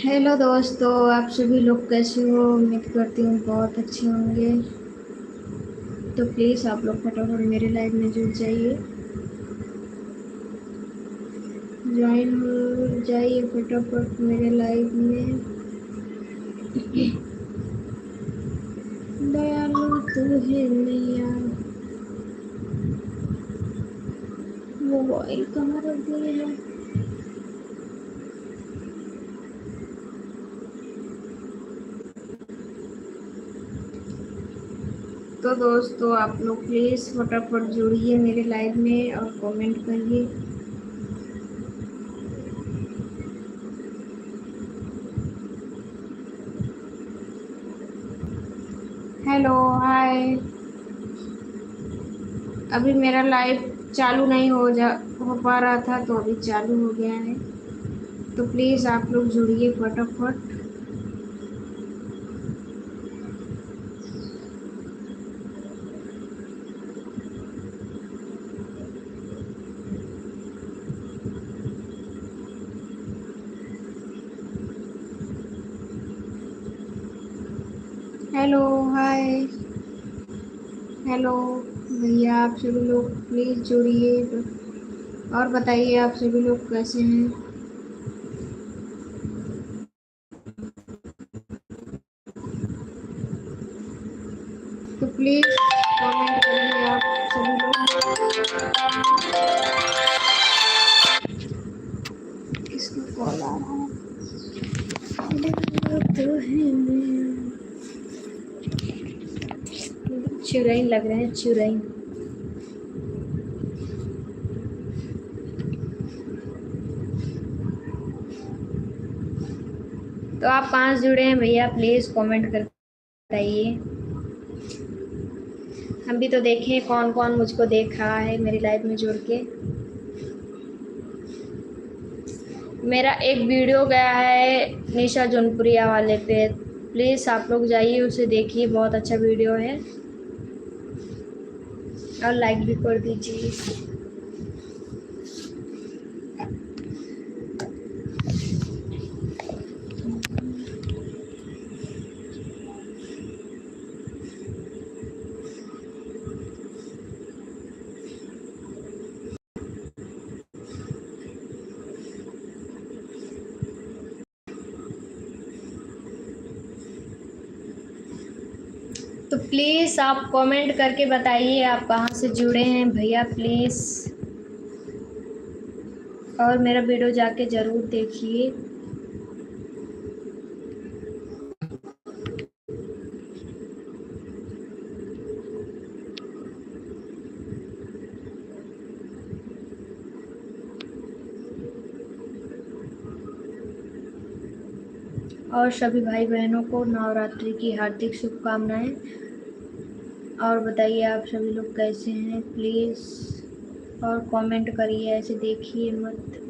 Hello दोस्तों, आप सभी लोग कैसे हो? उम्मीद करती हूँ बहुत अच्छे होंगे। तो प्लीज़ आप लोग फटाफट मेरे लाइव में जुड़ जाइए, ज्वाइन हो जाइए फटाफट मेरे लाइव में। दयालु तू है मैया। मोबाइल कहाँ रख दिए है? तो दोस्तों आप लोग प्लीज़ फटाफट जुड़िए मेरे लाइव में और कमेंट करिए। हेलो, हाय। अभी मेरा लाइव चालू नहीं हो पा रहा था, तो अभी चालू हो गया है। तो प्लीज़ आप लोग जुड़िए फटाफट। हेलो, हाय। हेलो भैया, आप सभी लोग प्लीज़ जुड़िए और बताइए आप सभी लोग कैसे हैं। तो प्लीज़ कमेंट करिए आप सभी लोग। किसका कॉल आ रहा है? तो है चुरैन लग रहे हैं, चुरैन। तो आप कहाँ से जुड़े हैं भैया? प्लीज़ कमेंट कर बताइए। हम भी तो देखें कौन कौन मुझको देख रहा है मेरी लाइव में जुड़ के। मेरा एक वीडियो गया है निशा जौनपुरिया वाले पे, प्लीज़ आप लोग जाइए उसे देखिए, बहुत अच्छा वीडियो है और लाइक भी कर दीजिए। तो प्लीज़ आप कमेंट करके बताइए आप कहाँ से जुड़े हैं भैया प्लीज़, और मेरा वीडियो जाके ज़रूर देखिए। और सभी भाई बहनों को नवरात्रि की हार्दिक शुभकामनाएं। और बताइए आप सभी लोग कैसे हैं प्लीज़, और कमेंट करिए, ऐसे देखिए मत।